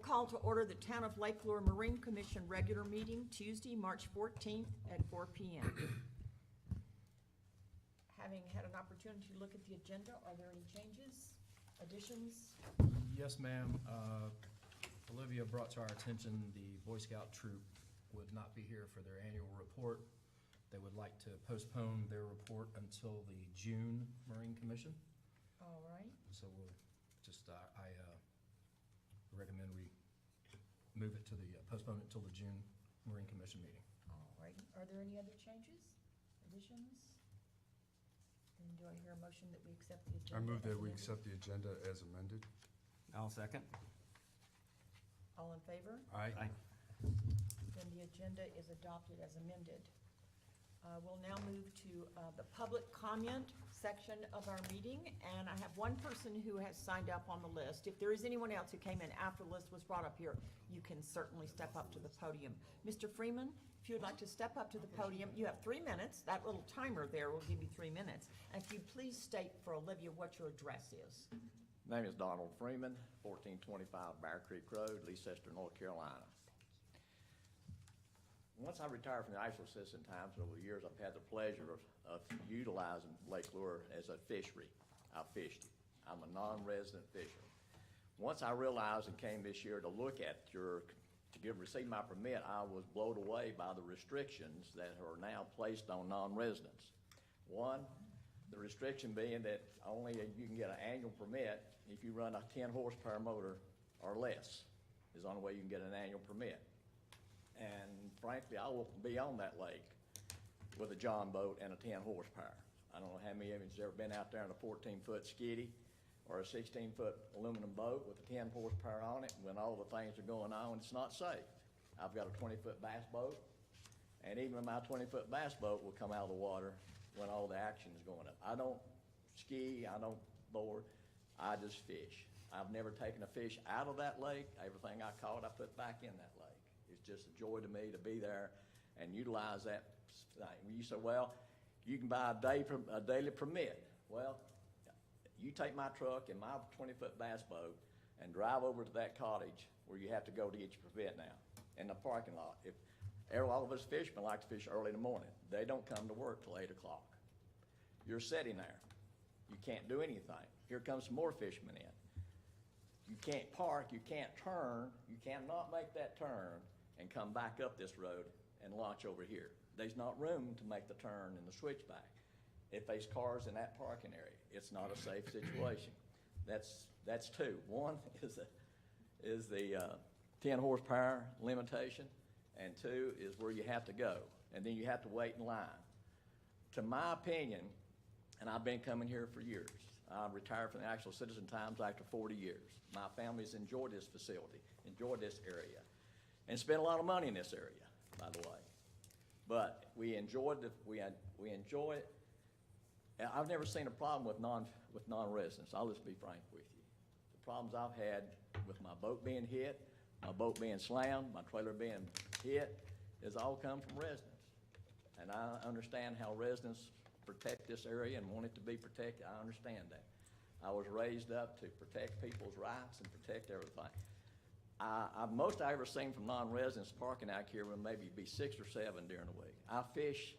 call to order the Town of Lake Lure Marine Commission regular meeting Tuesday, March 14th at 4 p.m. Having had an opportunity to look at the agenda, are there any changes, additions? Yes, ma'am. Olivia brought to our attention the Boy Scout troop would not be here for their annual report. They would like to postpone their report until the June Marine Commission. All right. So we'll just, I recommend we move it to the, postpone it until the June Marine Commission meeting. All right. Are there any other changes, additions? And do I hear a motion that we accept the agenda? I move as that we amended? accept the agenda as amended. I'll second. All in favor? Aye. Then the agenda is adopted as amended. We'll now move to the public comment section of our meeting, and I have one person who has signed up on the list. If there is anyone else who came in after the list was brought up here, you can certainly step up to the podium. Mr. Freeman, if you would like to step up to the podium, you have 3 minutes. That little timer there will give you 3 minutes. And if you please state for Olivia what your address is. Name is Donald Freeman, 1425 Bear Creek Road, Leicester, North Carolina. Once I retired from the National Citizen Times, over the years I've had the pleasure of utilizing Lake Lure as a fishery. I fished it. I'm a non-resident fisher. Once I realized and came this year to look at receive my permit, I was blown away by the restrictions that are now placed on non-residents. One, the restriction being that only you can get an annual permit if you run a 10 horsepower motor or less is the only way you can get an annual permit. And frankly, I will be on that lake with a John boat and a 10 horsepower. I don't know how many of you have ever been out there in a 14-foot skiddy or a 16-foot aluminum boat with a 10 horsepower on it when all the things are going on. It's not safe. I've got a 20-foot bass boat, and even my 20-foot bass boat will come out of the water when all the action is going up. I don't ski, I don't board, I just fish. I've never taken a fish out of that lake. Everything I caught, I put back in that lake. It's just a joy to me to be there and utilize that thing. You say, well, you can buy a daily permit. Well, you take my truck and my 20-foot bass boat and drive over to that cottage where you have to go to get your permit now in the parking lot. All of us fishermen like to fish early in the morning. They don't come to work till 8 o'clock. You're sitting there. You can't do anything. Here comes some more fishermen in. You can't park, you can't turn, you cannot make that turn and come back up this road and launch over here. There's not room to make the turn and the switchback. If there's cars in that parking area, it's not a safe situation. That's two. One is the 10 horsepower limitation, and two is where you have to go, and then you have to wait in line. To my opinion, and I've been coming here for years, I retired from the National Citizen Times after 40 years. My family's enjoyed this facility, enjoyed this area, and spent a lot of money in this area, by the way. But we enjoyed it. And I've never seen a problem with non-residents. I'll just be frank with you. The problems I've had with my boat being hit, my boat being slammed, my trailer being hit, has all come from residents. And I understand how residents protect this area and want it to be protected. I understand that. I was raised up to protect people's rights and protect everything. Most I ever seen from non-residents parking out here would maybe be 6 or 7 during the week. I fish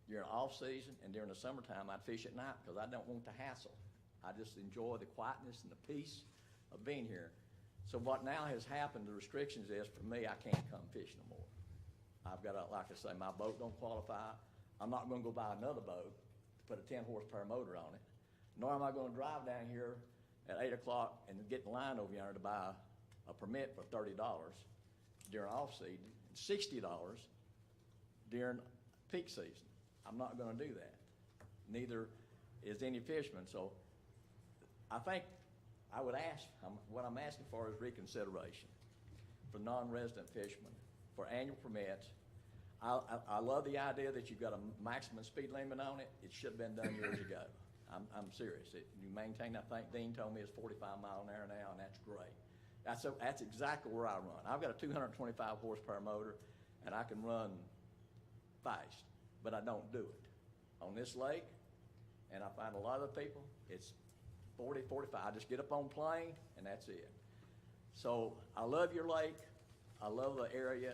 during off season, and during the summertime I'd fish at night because I don't want the hassle. I just enjoy the quietness and the peace of being here. So what now has happened, the restrictions is for me, I can't come fish no more. I've got to, like I say, my boat don't qualify. I'm not going to go buy another boat to put a 10 horsepower motor on it, nor am I going to drive down here at 8 o'clock and get in line over yonder to buy a permit for $30 during off-season, $60 during peak season. I'm not going to do that. Neither is any fisherman. So I think I would ask, what I'm asking for is reconsideration for non-resident fishermen for annual permits. I love the idea that you've got a maximum speed limit on it. It should have been done years ago. I'm serious. You maintain, I think Dean told me it's 45 miles an hour now, and that's great. That's exactly where I run. I've got a 225 horsepower motor, and I can run fast, but I don't do it. On this lake, and I find a lot of the people, it's 40, 45. I just get up on plane, and that's it. So I love your lake, I love the area,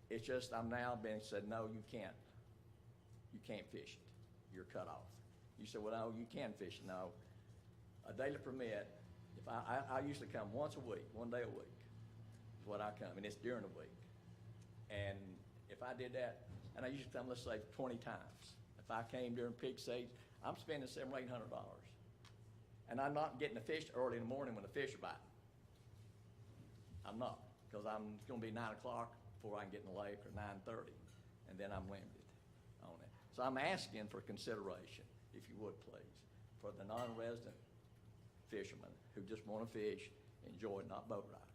it's just I'm now being said, no, you can't fish it, you're cut off. You said, well, no, you can fish it, no. A daily permit, if I usually come once a week, 1 day a week, is what I come, and it's during the week. And if I did that, and I usually come, let's say, 20 times. If I came during peak season, I'm spending $700 or $800. And I'm not getting the fish early in the morning when the fish are biting. I'm not, because it's gonna be 9 o'clock before I can get in the lake, or 9:30, and then I'm limited on it. So I'm asking for consideration, if you would please, for the non-resident fishermen who just wanna fish, enjoy it, not boat riders.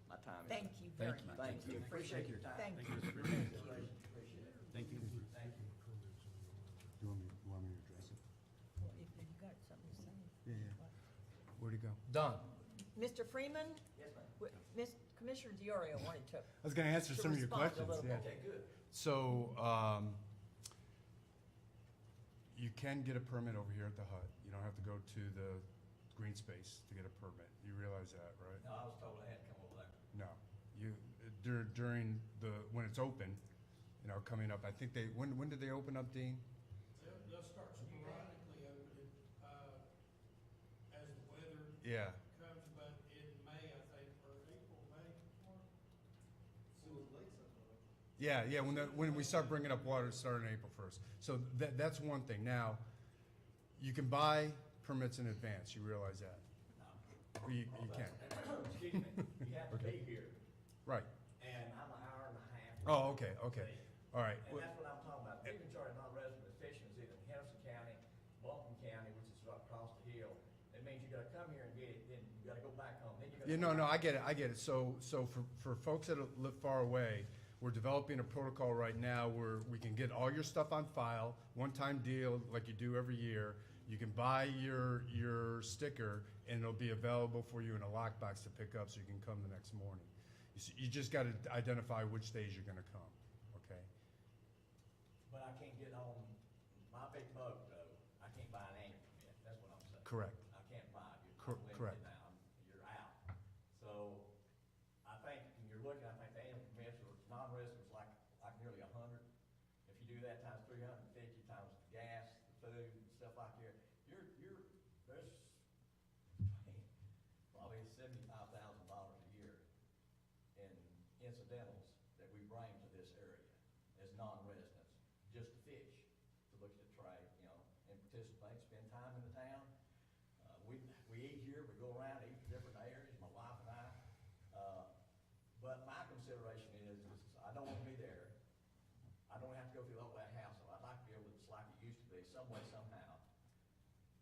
My time is up. Thank you very Thank you. much. Thank you, appreciate your time. Thank you. Appreciate it. Thank you. Thank you. You want me to address it? Well, if you got something to say. Yeah. Where'd he go? Done. Mr. Freeman, Yes, ma'am. Commissioner Diorio wanted to. I was gonna answer To some of your respond a questions, little yeah. bit. Okay, good. So, you can get a permit over here at the hut. You don't have to go to the green space to get a permit. You realize that, right? No, I was told I had to come over there. No. During when it's open, coming up, I think when did they open up, Dean? They'll start sporadically opening, as the weather Yeah. comes, but in May, I think, or April, May, March. Yeah, when we start bringing up water, it started April 1st. So that's one thing. Now, you can buy permits in advance, you realize that? Or you can, Excuse me, you have to be here, right. and I'm an hour and a half. Oh, okay, all right. And that's what I'm talking about. People in charge of non-resident fishing is either in Henderson County, Buncombe County, which is right across the hill. It means you gotta come here and get it, then you gotta go back home, then you gotta. Yeah, no, I get it. So for folks that live far away, we're developing a protocol right now where we can get all your stuff on file, one-time deal like you do every year. You can buy your sticker and it'll be available for you in a lockbox to pick up so you can come the next morning. You just gotta identify which days you're gonna come, okay? But I can't get on my big boat, though. I can't buy an anchor permit, that's what I'm saying. Correct. I can't buy it. Cor- You're correct. limited now, you're out. So, I think, when you're looking, I think the annual permits for non-residents like nearly 100. If you do that times 350 times the gas, the food, and stuff like that, there's probably $75,000 a year in incidentals that we bring to this area as non-residents, just to fish, to look at the trade, and participate, spend time in the town. We eat here, we go around, eat in different areas, my wife and I. But my consideration is I don't want to be there. I don't have to go through all that hassle. I'd like to be able to, just like it used to be, some way, somehow,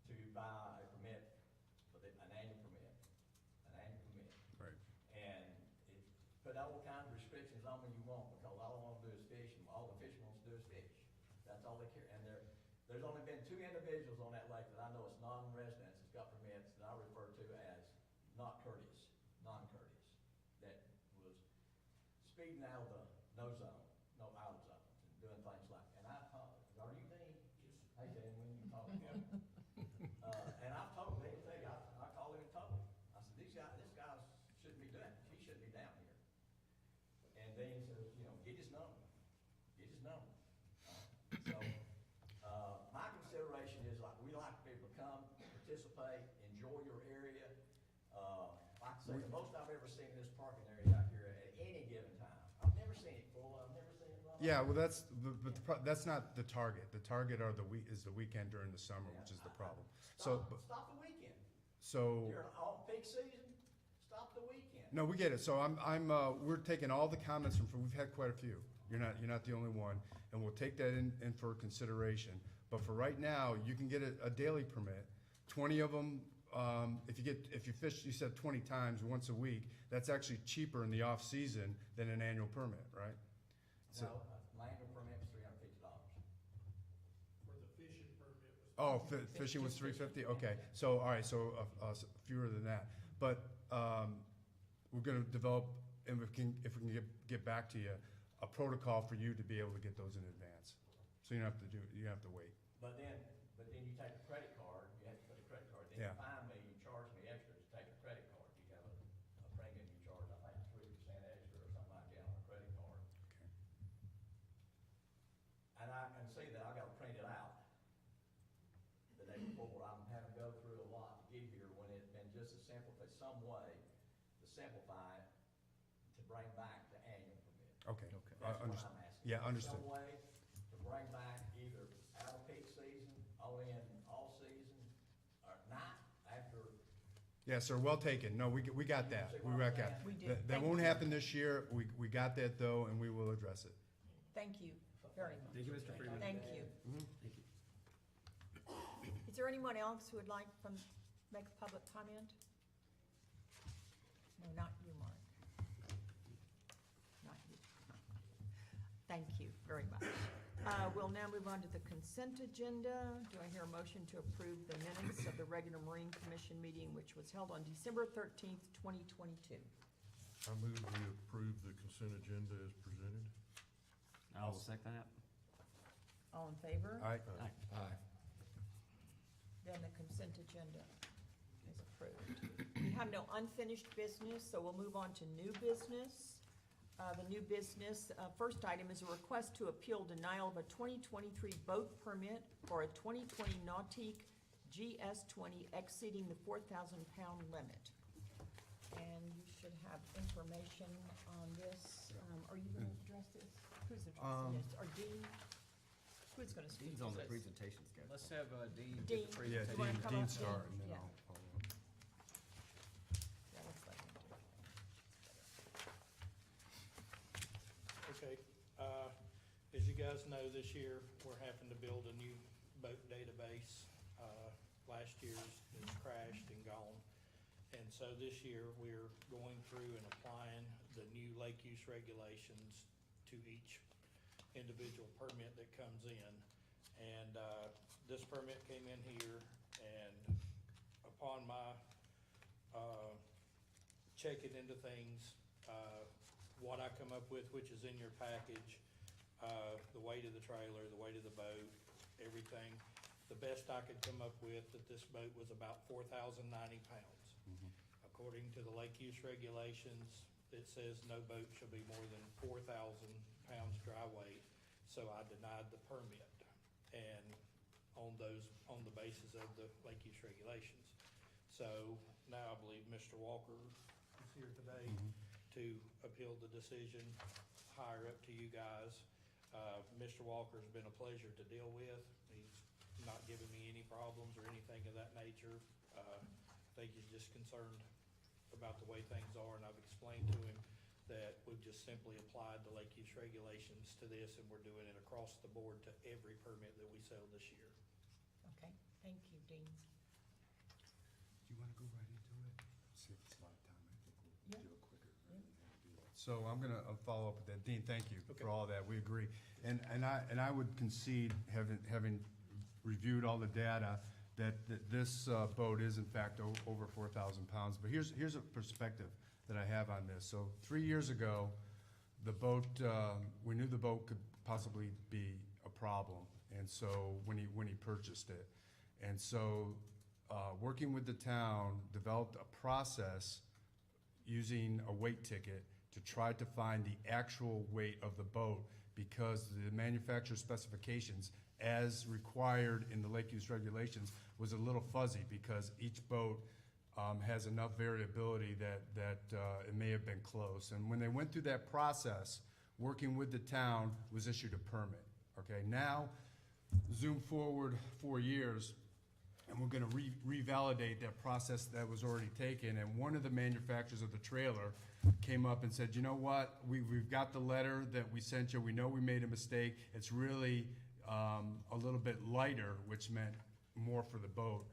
to buy a permit for an annual permit, Right. And put all kinds of restrictions on me you want, because all I want to do is fish, and all the fishermen wants to do is fish. That's all they care. And there's only been 2 individuals on that lake that I know it's non-residents that's got permits that I refer to as non-courteous, that was speeding out of the no zone, no out zones, and doing things like, and I told, are you Dean? Hey, Dan, when you talk about it. And I've told him, I called him and told him, I said, this guy shouldn't be doing it, he shouldn't be down here. And Dean says, get his number. So, my consideration is we like people to come, participate, enjoy your area. Like I say, the most I've ever seen this parking area out here at any given time. I've never seen it full, I've never seen it run. Yeah, well, that's not the target. The target is the weekend during the summer, which is the problem. So, Stop the weekend. so. During all peak season, stop the weekend. No, we get it. So we're taking all the comments we've had quite a few. You're not the only one, and we'll take that in for consideration. But for right now, you can get a daily permit. 20 of them, if you fish, you said 20 times once a week, that's actually cheaper in the off season than an annual permit, right? So, No, my annual permit was $350. For the fishing permit was. fishing was 350. Okay, so all right, so fewer than that. But we're going to develop, and if we can get back to you, a protocol for you to be able to get those in advance. So you don't have to wait. But then you take a credit card, you have to put a credit card, then Yeah. you fine me, you charge me extra to take a credit card, you have a premium say that, I gotta print it out the day before. I'm having to go through a lot to get here when it's been just a simple, some way to simplify it to bring back the annual permit. Okay. Okay. That's what Understood. I'm asking. Yeah, understood. Some way to bring back either out of peak season, or in all season, or not after. Yeah, sir, well taken. No, we got that. We got that. We did. That Thank won't you. happen this year. We got that though, and we will address it. Thank you very much. Thank you, Mr. Freeman. Thank you. Thank you. Is there anyone else who would like to make a public comment? No, not you, Mark. Not you. Thank you very much. We'll now move on to the consent agenda. Do I hear a motion to approve the minutes of the regular Marine Commission meeting, which was held on December 13th, 2022? I move we approve the consent agenda as presented. I'll second that. All in favor? All right, Aye. Then the consent agenda is approved. We have no unfinished business, so we'll move on to new business. The new business, first item is a request to appeal denial of a 2023 boat permit for a 2020 Nautique GS20 exceeding the 4,000-pound limit. And you should have information on this. Are you gonna address this? Who's addressing this? Or Dean? Who's gonna speak Dean's to on the this? presentation schedule. Let's have Dean Dean. get the yeah, You wanna Dean, come Dean up, start, and Dean? then Yeah. I'll follow up. Yeah, let's let him do it. Okay, as you guys know, this year, we're having to build a new boat database. Last year's is crashed and gone. And so this year, we're going through and applying the new lake use regulations to each individual permit that comes in. And, this permit came in here, and upon my, checking into things, what I come up with, which is in your package, the weight of the trailer, the weight of the boat, everything. The best I could come up with, that this boat was about 4,090 pounds. According to the lake use regulations, it says no boat shall be more than 4,000 pounds dry weight, so I denied the permit. And on the basis of the lake use regulations. So now I believe Mr. Walker is here today to appeal the decision higher up to you guys. Mr. Walker's been a pleasure to deal with. He's not given me any problems or anything of that nature. I think he's just concerned about the way things are, and I've explained to him that we've just simply applied the lake use regulations to this, and we're doing it across the board to every permit that we sell this year. Okay, thank you, Dean. Do you wanna go right into it? Save us a lot of time. I think we'll Yeah. do it quicker. So I'm gonna follow up with that. Dean, thank you Okay. for all that. We agree. And I would concede, having reviewed all the data, that this boat is in fact over 4,000 pounds. But here's a perspective that I have on this. So 3 years ago, the boat, we knew the boat could possibly be a problem. And so when he purchased it. And so, working with the town, developed a process using a weight ticket to try to find the actual weight of the boat, because the manufacturer specifications, as required in the lake use regulations, was a little fuzzy, because each boat has enough variability that it may have been close. And when they went through that process, working with the town, was issued a permit. Okay, now, zoom forward 4 years, and we're gonna revalidate that process that was already taken. And one of the manufacturers of the trailer came up and said, you know what, we've got the letter that we sent you, we know we made a mistake, it's really a little bit lighter, which meant more for the boat,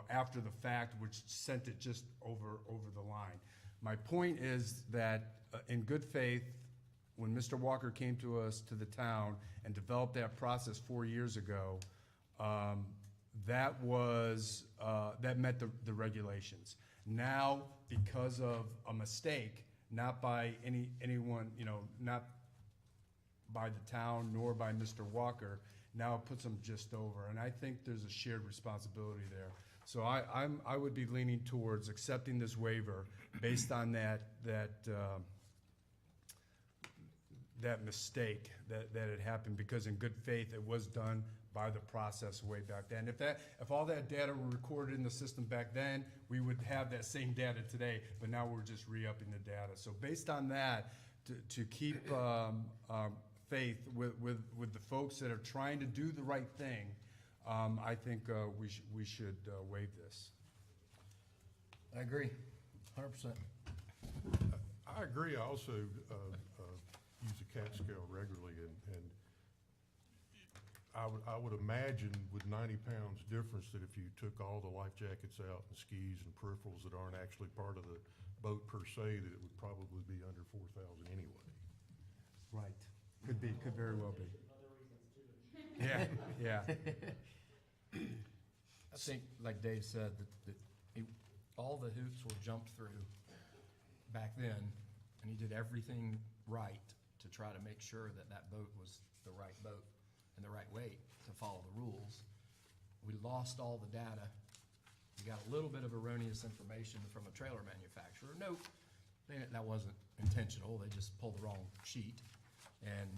after the fact, which sent it just over the line. My point is that, in good faith, when Mr. Walker came to us, to the town, and developed that process 4 years ago, that met the regulations. Now, because of a mistake, not by anyone, not by the town nor by Mr. Walker, now it puts them just over. And I think there's a shared responsibility there. So I would be leaning towards accepting this waiver based on that that mistake that had happened, because in good faith, it was done by the process way back then. If all that data were recorded in the system back then, we would have that same data today, but now we're just re-upping the data. So based on that, to keep faith with the folks that are trying to do the right thing, I think we should waive this. I agree, 100%. I agree. I also use the CAT scale regularly, and I would imagine with 90 pounds difference that if you took all the life jackets out and skis and peripherals that aren't actually part of the boat per se, that it would probably be under 4,000 anyway. Right. Could very well be. Yeah, yeah. I think, like Dave said, all the hoops were jumped through back then, and he did everything right to try to make sure that that boat was the right boat and the right weight to follow the rules. We lost all the data. We got a little bit of erroneous information from a trailer manufacturer. Nope, that wasn't intentional. They just pulled the wrong sheet. And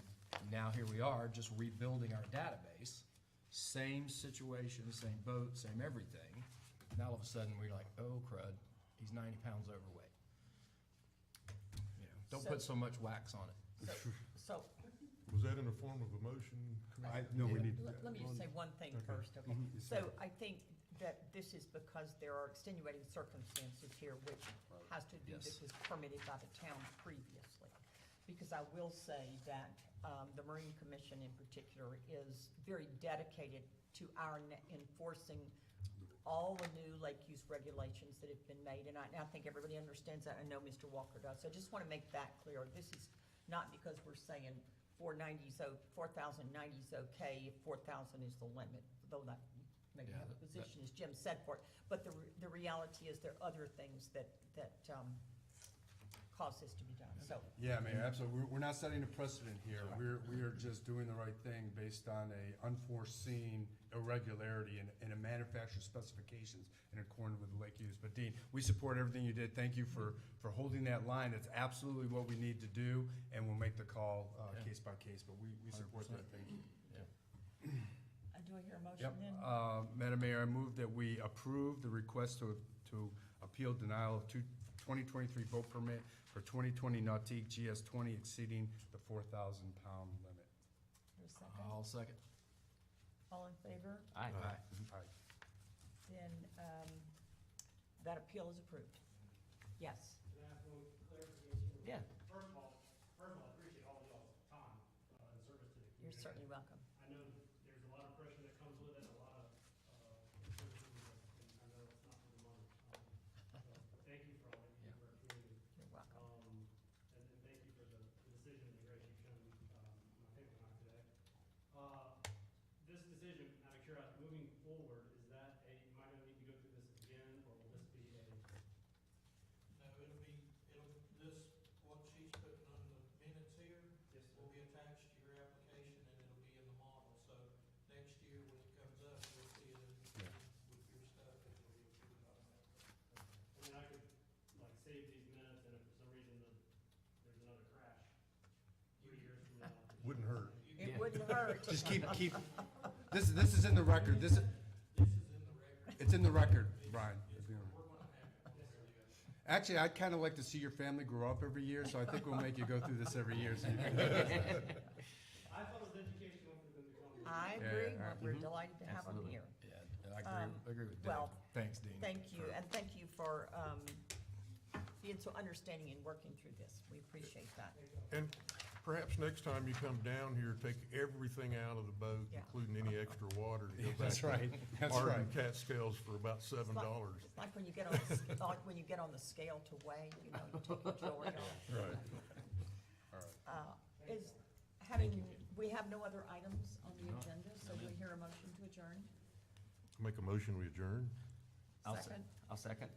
now here we are, just rebuilding our database. Same situation, same boat, same everything. Now all of a sudden, we're like, oh crud, he's 90 pounds overweight. You know, don't put so much wax on it. So, Was that in the form of a motion? No, we need. let me just say one thing Okay. first, okay? Mhm. So I think that this is because there are extenuating circumstances here, which has to do, Yes. this was permitted by the town previously. Because I will say that the Marine Commission in particular is very dedicated to our enforcing all the new lake use regulations that have been made, and I think everybody understands that. I know Mr. Walker does. So I just want to make that clear. This is not because we're saying 490 is 4,090 is okay, if 4,000 is the limit, though that maybe Yeah, have a that- position, as Jim said, for it. But the reality is there are other things that cause this to be done, so. Yeah, Mayor, absolutely. We're not setting a precedent here. We are just doing the right thing based on a unforeseen irregularity in a manufacturer's specifications in accordance with the lake use. But Dean, we support everything you did. Thank you for holding that line. It's absolutely what we need to do, and we'll make the call Yeah. case by case, but we support that. 100%. Thank you. Do I hear a motion Yep. then? Madam Mayor, I move that we approve the request to appeal denial of 2023 boat permit for 2020 Nautique GS 20 exceeding the 4,000 pound limit. Here's a second. I'll second. All in favor? Aye. Aye. Then that appeal is approved. Yes. Can I have one clarification? Yeah. First of all, I appreciate all of y'all's time and service to the community. You're certainly welcome. I know there's a lot of pressure that comes with it, a lot of services, and I know it's not for the money. So thank you for all that you do for our community. You're welcome. And thank you for the decision and the grace you've shown my paper on today. This decision, out of curiosity, moving forward, is that am I gonna need to go through this again, or will this be a? No, this, what she's putting on the minutes here Yes, sir. will be attached to your application and it'll be in the model. So next year when it comes up, you'll see it Yeah. with your stuff and it'll be approved automatically. I mean, I could, like, save these minutes, and if for some reason there's another crash 3 years from now. Wouldn't hurt. It wouldn't hurt. Just keep, this is in the record. This is in the record. It's in the record, Brian. We're gonna have it. Actually, I'd kind of like to see your family grow up every year, so I think we'll make you go through this every year. So you can- I thought it was educational for them to come. I Yeah, agree. yeah, We're delighted to have them Absolutely. here. Yeah, and I agree with Dave. well, Thanks, Dean. Thank you, for- and thank you for being so understanding and working through this. We appreciate that. And perhaps next time you come down here, take everything out of the boat, Yeah. including any extra water, to go back That's to right. That's Arden right. Catskills for about It's $7. like when you get on, like when you get on the scale to weigh, you know, you take your jewelry off. Right. We have no other items on the agenda, so we hear a motion to adjourn. Make a motion, we adjourn? Second, I'll second.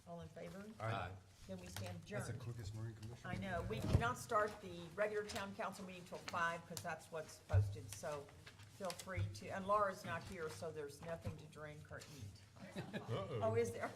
all in favor? Aye. Then we stand That's the adjourned. quickest Marine Commission. I know, we cannot start the regular town council meeting till 5, because that's what's posted, so feel free to, and Laura's not here, so there's nothing to drink or eat. Uh-oh. Oh, is there?